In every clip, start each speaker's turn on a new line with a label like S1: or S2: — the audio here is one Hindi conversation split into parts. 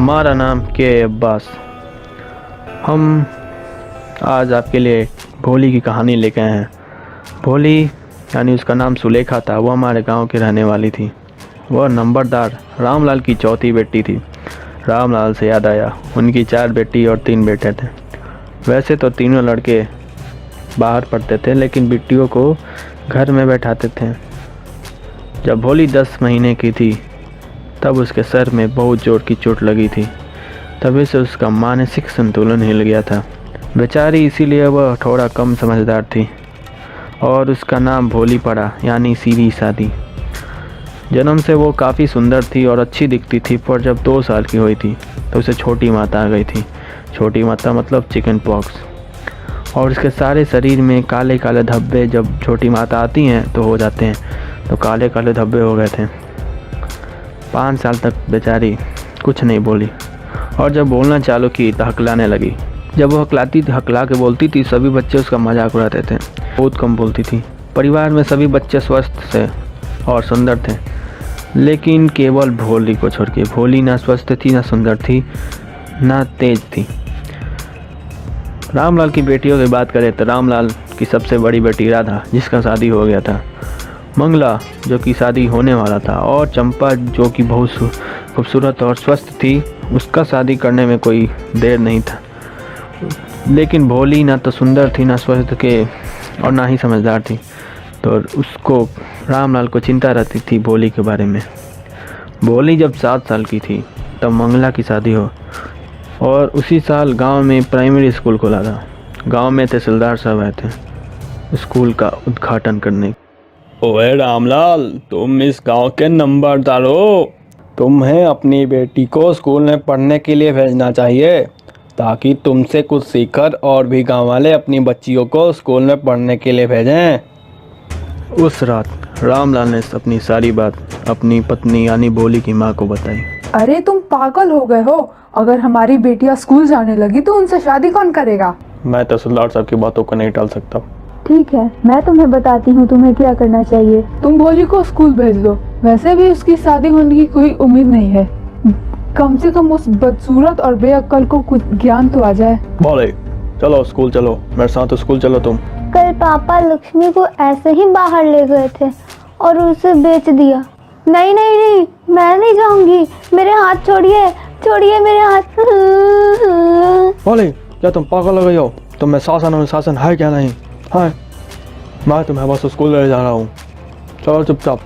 S1: हमारा नाम के अब्बास। हम आज आपके लिए भोली की कहानी लेके आए हैं। भोली यानी उसका नाम सुलेखा था। वो हमारे गांव की रहने वाली थी। वह नंबरदार रामलाल की चौथी बेटी थी। रामलाल से याद आया, उनकी 4 बेटी और 3 बेटे थे। वैसे तो तीनों लड़के बाहर पढ़ते थे, लेकिन बेटियों को घर में बैठाते थे। जब भोली 10 महीने की थी तब उसके सर में बहुत जोर की चोट लगी थी। तभी से उसका मानसिक संतुलन हिल गया था बेचारी, इसीलिए वह थोड़ा कम समझदार थी और उसका नाम भोली पड़ा, यानी सीधी सादी। जन्म से वो काफ़ी सुंदर थी और अच्छी दिखती थी, पर जब 2 साल की हुई थी तो उसे छोटी माता आ गई थी। छोटी माता मतलब चिकन पॉक्स, और उसके सारे शरीर में काले काले धब्बे जब छोटी माता आती हैं तो हो जाते हैं, तो काले काले धब्बे हो गए थे। 5 साल तक बेचारी कुछ नहीं बोली, और जब बोलना चालू की तो हकलाने लगी। जब वो हकला के बोलती थी, सभी बच्चे उसका मजाक उड़ाते थे। बहुत कम बोलती थी। परिवार में सभी बच्चे स्वस्थ थे और सुंदर थे, लेकिन केवल भोली को छोड़ के। भोली ना स्वस्थ थी, ना सुंदर थी, ना तेज थी। रामलाल की बेटियों की बात करें तो रामलाल की सबसे बड़ी बेटी राधा, जिसका शादी हो गया था, मंगला जो कि शादी होने वाला था, और चंपा जो कि बहुत खूबसूरत और स्वस्थ थी। उसका शादी करने में कोई देर नहीं था। लेकिन भोली ना तो सुंदर थी, ना स्वस्थ के, और ना ही समझदार थी। तो उसको रामलाल को चिंता रहती थी भोली के बारे में। भोली जब 7 साल की थी तब मंगला की शादी हो, और उसी साल गांव में प्राइमरी स्कूल खोला था। गांव में तहसीलदार साहब आए थे स्कूल का उद्घाटन करने।
S2: ओए रामलाल, तुम इस गांव के नंबरदार हो। तुम्हें अपनी बेटी को स्कूल में पढ़ने के लिए भेजना चाहिए, ताकि तुमसे कुछ सीखकर और भी गांव वाले अपनी बच्चियों को स्कूल में पढ़ने के लिए भेजें।
S1: उस रात रामलाल ने अपनी सारी बात अपनी पत्नी यानी भोली की माँ को बताई।
S3: अरे तुम पागल हो गए हो? अगर हमारी बेटियां स्कूल जाने लगी तो उनसे शादी कौन करेगा?
S1: मैं तहसीलदार साहब की बातों को नहीं टाल सकता।
S4: ठीक है, मैं तुम्हें बताती हूँ तुम्हें क्या करना चाहिए।
S3: तुम भोली को स्कूल भेज दो। वैसे भी उसकी शादी होने की कोई उम्मीद नहीं है। कम से कम उस बदसूरत और बेअक्ल को कुछ ज्ञान तो आ जाए।
S1: बोले चलो स्कूल चलो, मेरे साथ स्कूल चलो तुम।
S4: कल पापा लक्ष्मी को ऐसे ही बाहर ले गए थे और उसे बेच दिया। नहीं नहीं नहीं, मैं नहीं जाऊंगी। मेरे हाथ छोड़िए, छोड़िए मेरे हाथ।
S1: बोले क्या तुम पागल हो गई हो? तुम्हें शासन अनुशासन है क्या नहीं? हाँ, मैं तुम्हें बस स्कूल ले जा रहा हूँ, चलो चुपचाप।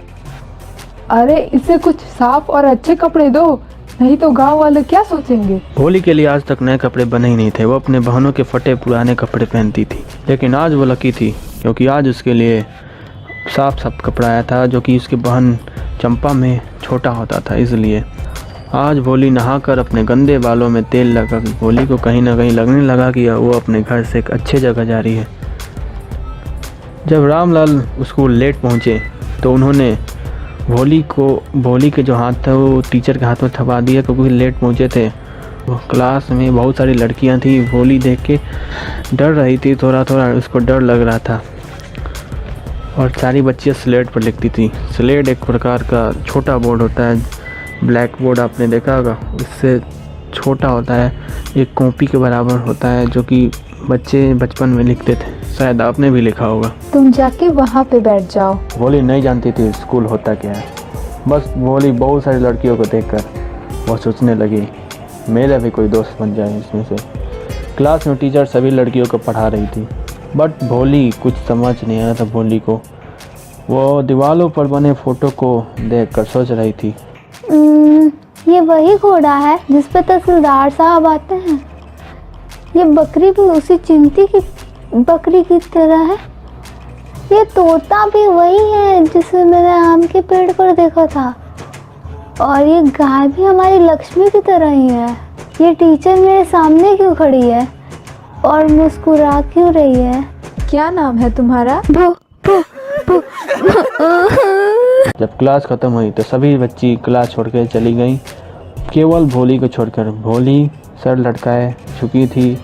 S3: अरे इसे कुछ साफ और अच्छे कपड़े दो, नहीं तो गांव वाले क्या सोचेंगे?
S1: भोली के लिए आज तक नए कपड़े बने ही नहीं थे। वो अपने बहनों के फटे पुराने कपड़े पहनती थी, लेकिन आज वो लकी थी क्योंकि आज उसके लिए साफ साफ कपड़ा आया था, जो कि उसकी बहन चंपा में छोटा होता था। इसलिए आज भोली नहाकर अपने गंदे बालों में तेल लगा, भोली को कहीं ना कहीं लगने लगा कि वो अपने घर से एक अच्छे जगह जा रही है। जब रामलाल स्कूल लेट पहुँचे तो उन्होंने भोली के जो हाथ था वो टीचर के हाथ में थमा दिया, क्योंकि लेट पहुँचे थे। वो क्लास में बहुत सारी लड़कियां थी। भोली देख के डर रही थी, थोड़ा थोड़ा उसको डर लग रहा था। और सारी बच्चियां स्लेट पर लिखती थी। स्लेट एक प्रकार का छोटा बोर्ड होता है, ब्लैक बोर्ड आपने देखा होगा, उससे छोटा होता है, एक कॉपी के बराबर होता है, जो कि बच्चे बचपन में लिखते थे। शायद आपने भी लिखा होगा।
S4: तुम जाके वहाँ पे बैठ जाओ।
S1: भोली नहीं जानती थी स्कूल होता क्या है। बस भोली बहुत सारी लड़कियों को देखकर वो सोचने लगी, मेरा भी कोई दोस्त बन जाए इसमें से। क्लास में टीचर सभी लड़कियों को पढ़ा रही थी, बट भोली कुछ समझ नहीं आया था भोली को। वो दीवारों पर बने फोटो को देखकर सोच रही थी,
S4: ये वही घोड़ा है जिस पे तहसीलदार साहब आते हैं। ये बकरी भी उसी चिंटी की बकरी की तरह है। ये तोता भी वही है जिसे मैंने आम के पेड़ पर देखा था, और ये गाय भी हमारी लक्ष्मी की तरह ही है। ये टीचर मेरे सामने क्यों खड़ी है और मुस्कुरा क्यों रही है?
S3: क्या नाम है तुम्हारा?
S1: जब क्लास खत्म हुई तो सभी बच्ची क्लास छोड़ कर चली गई, केवल भोली को छोड़कर। भोली सर लटकाए झुकी थी।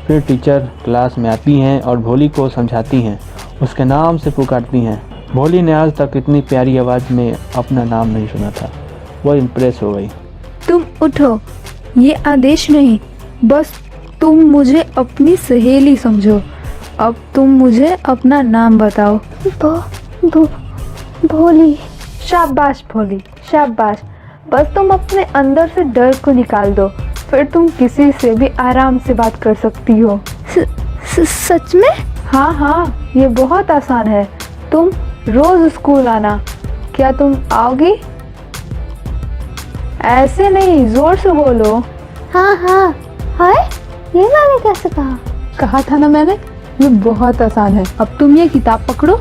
S1: फिर टीचर क्लास में आती हैं और भोली को समझाती हैं, उसके नाम से पुकारती हैं। भोली ने आज तक इतनी प्यारी आवाज़ में अपना नाम नहीं सुना था। वो इम्प्रेस हो गई।
S4: तुम उठो,
S3: ये आदेश नहीं, बस तुम मुझे अपनी सहेली समझो। अब तुम मुझे अपना नाम बताओ।
S4: भोली।
S3: शाबाश भोली, शाबाश। बस तुम अपने अंदर से डर को निकाल दो, फिर तुम किसी से भी आराम से बात कर सकती हो।
S4: सच में?
S3: हाँ हाँ, ये बहुत आसान है। तुम रोज स्कूल आना। क्या तुम आओगी? ऐसे नहीं, जोर से बोलो।
S4: हाँ हाँ। हाय, ये मैंने कैसे कहा?
S3: कहा था ना मैंने, ये बहुत आसान है। अब तुम ये किताब पकड़ो,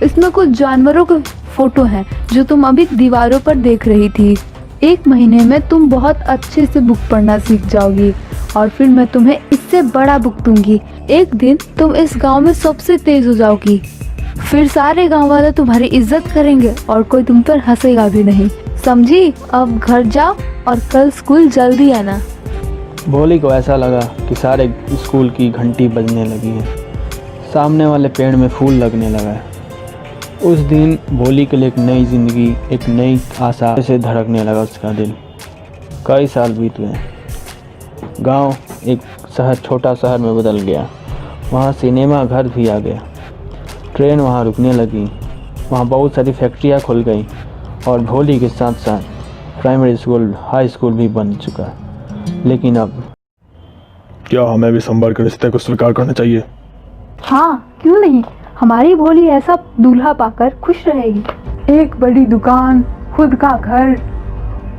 S3: इसमें कुछ जानवरों के फोटो हैं जो तुम अभी दीवारों पर देख रही थी। 1 महीने में तुम बहुत अच्छे से बुक पढ़ना सीख जाओगी और फिर मैं तुम्हें इससे बड़ा बुक दूंगी। एक दिन तुम इस गांव में सबसे तेज हो जाओगी, फिर सारे गांव वाले तुम्हारी इज्जत करेंगे और कोई तुम पर हंसेगा भी नहीं, समझी? अब घर जाओ और कल स्कूल जल्दी आना।
S1: भोली को ऐसा लगा कि सारे स्कूल की घंटी बजने लगी है, सामने वाले पेड़ में फूल लगने लगा है। उस दिन भोली के लिए एक नई ज़िंदगी, एक नई आशा से धड़कने लगा उसका दिल। कई साल बीत गए, गांव एक शहर, छोटा शहर में बदल गया। वहाँ सिनेमा घर भी आ गया, ट्रेन वहाँ रुकने लगी, वहाँ बहुत सारी फैक्ट्रियाँ खुल गई और भोली के साथ साथ प्राइमरी स्कूल, हाई स्कूल भी बन चुका। लेकिन अब
S2: क्या हमें भी संभर के रिश्ते को स्वीकार करना चाहिए?
S3: हाँ, क्यों नहीं? हमारी भोली ऐसा दूल्हा पाकर खुश रहेगी। एक बड़ी दुकान, खुद का घर,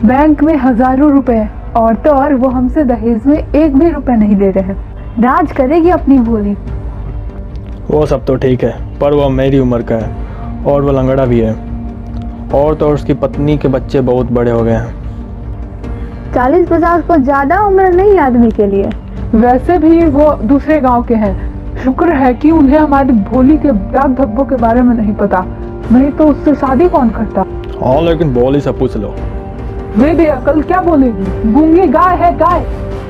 S3: बैंक में हजारों रुपए और तो और वो हमसे दहेज में 1 भी रुपए नहीं दे रहे हैं। राज करेगी अपनी भोली।
S2: वो सब तो ठीक है, पर वो मेरी उम्र का है और वो लंगड़ा भी है, और तो उसकी पत्नी के बच्चे बहुत बड़े हो गए हैं।
S3: 40-50 को ज्यादा उम्र नहीं आदमी के लिए। वैसे भी वो दूसरे गांव के हैं। शुक्र है कि उन्हें हमारी भोली के दाग धब्बों के बारे में नहीं पता, नहीं तो उससे शादी कौन करता।
S2: हाँ, लेकिन भोली से पूछ लो।
S3: वे भी अकल क्या बोलेगी, गूंगी गाय है गाय।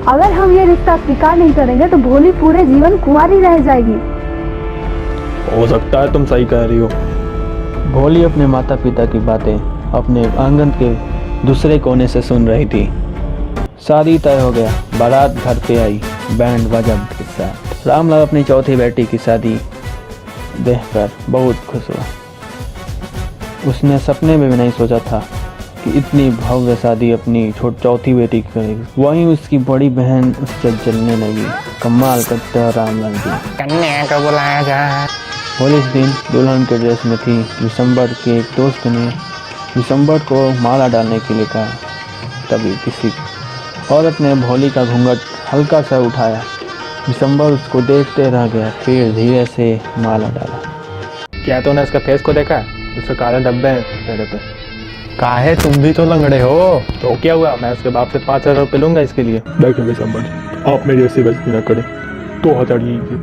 S4: अगर हम ये रिश्ता स्वीकार नहीं करेंगे तो भोली पूरे जीवन कुंवारी रह जाएगी।
S2: हो सकता है तुम सही कह रही हो।
S1: भोली अपने माता पिता की बातें अपने आंगन के दूसरे कोने से सुन रही थी। शादी तय हो गया, बारात घर पे आई बैंड बाजा के साथ। रामलाल अपनी चौथी बेटी की शादी देखकर बहुत खुश हुआ। उसने सपने में भी नहीं सोचा था कि इतनी भव्य शादी अपनी चौथी बेटी की करेगी। वहीं उसकी बड़ी बहन उससे जलने लगी। कमाल करते हैं रामलाल जी।
S5: कन्या को बुलाया जाए।
S1: भोली इस दिन दुल्हन के ड्रेस में थी। दिसंबर के एक दोस्त ने दिसंबर को माला डालने के लिए कहा, तभी किसी औरत ने भोली का घूंघट हल्का सा उठाया। दिसंबर उसको देखते रह गया, फिर धीरे से माला डाला।
S2: क्या तूने इसका फेस को देखा? उसके काले धब्बे हैं चेहरे पे। काहे, तुम भी तो लंगड़े हो। तो क्या हुआ, मैं उसके बाप से 5,000 रुपये लूंगा इसके लिए। देखिए दिसंबर, आप मेरी ऐसी गलती न करें, 2000 लीजिए,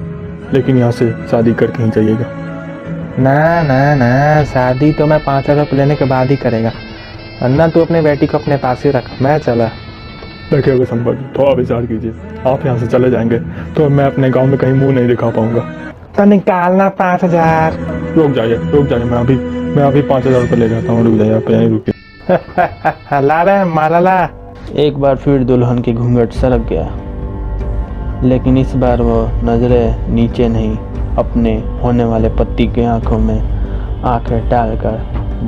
S2: लेकिन यहाँ से शादी करके ही जाइएगा। ना ना ना, शादी तो मैं 5,000 रुपये लेने के बाद ही करेगा, वरना तू अपनी बेटी को अपने पास ही रख, मैं चला। देखिए दिसंबर, थोड़ा विचार कीजिए। आप यहाँ से चले जाएंगे तो मैं अपने गांव में कहीं मुंह नहीं दिखा पाऊंगा। तो निकालना 5,000। रुक जाइए, मैं अभी 5,000 रुपये ले जाता हूँ। रुक जाइए, आप यहीं रुकिए। ला रहे माला ला।
S1: एक बार फिर दुल्हन की घूंघट सरक गया, लेकिन इस बार वो नजरें नीचे नहीं, अपने होने वाले पति की आंखों में आंखें डालकर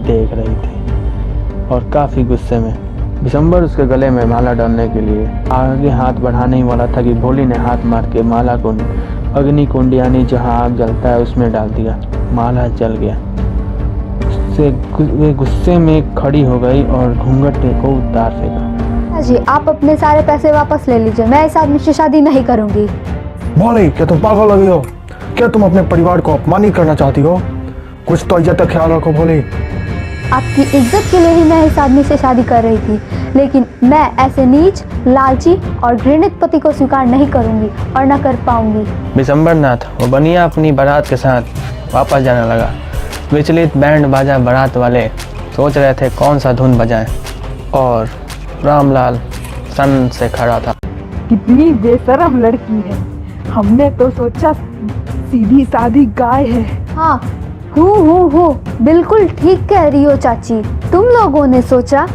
S1: देख रही थी और काफ़ी गुस्से में। दिसंबर उसके गले में माला डालने के लिए आगे हाथ बढ़ाने ही वाला था कि भोली ने हाथ मार के माला को अग्नि कुंड यानी जहाँ आग जलता है उसमें डाल दिया। माला जल गया। उससे वे गुस्से में खड़ी हो गई और घूंघट को उतार फेंका।
S4: जी, आप अपने सारे पैसे वापस ले लीजिए, मैं इस आदमी से शादी नहीं करूंगी।
S6: भोली, क्या तुम पागल लगी हो? क्या तुम अपने परिवार को अपमानित करना चाहती हो? कुछ तो इज्जत का ख्याल रखो भोली।
S4: आपकी इज्जत के लिए ही मैं इस आदमी से शादी कर रही थी, लेकिन मैं ऐसे नीच, लालची और घृणित पति को स्वीकार नहीं करूंगी और न कर पाऊंगी।
S1: दिसंबर नाथ वो बनिया अपनी बारात के साथ वापस जाने लगा। विचलित बैंड बाजा बारात वाले सोच रहे थे कौन सा धुन बजाएं, और रामलाल सन से खड़ा था।
S3: कितनी बेशरम लड़की है, हमने तो सोचा सीधी सादी गाय है।
S4: हाँ, हूँ, बिल्कुल ठीक कह रही हो चाची। तुम लोगों ने सोचा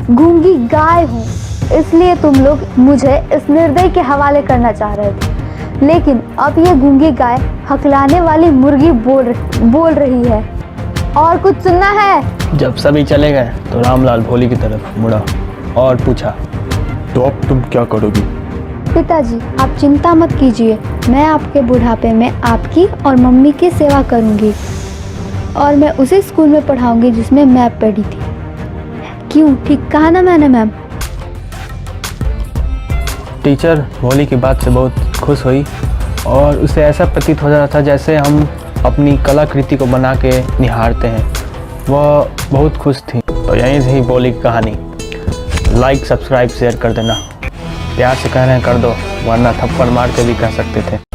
S4: गूंगी गाय हूँ, इसलिए तुम लोग मुझे इस निर्दयी के हवाले करना चाह रहे थे, लेकिन अब ये गूंगी गाय हकलाने वाली मुर्गी बोल रही है। और कुछ सुनना है?
S2: जब सभी चले गए तो रामलाल भोली की तरफ मुड़ा और पूछा,
S6: तो अब तुम क्या करोगी?
S4: पिताजी, आप चिंता मत कीजिए, मैं आपके बुढ़ापे में आपकी और मम्मी की सेवा करूंगी और मैं उसी स्कूल में पढ़ाऊंगी जिसमें मैं पढ़ी थी। क्यों, ठीक कहा ना मैंने मैम?
S2: टीचर भोली की बात से बहुत खुश हुई और उसे ऐसा प्रतीत हो रहा था जैसे हम अपनी कलाकृति को बना के निहारते हैं। वह बहुत खुश थी। तो यहीं से ही भोली की कहानी। लाइक, सब्सक्राइब, शेयर कर देना। प्यार से कह रहे हैं कर दो, वरना थप्पड़ मार के भी कह सकते थे।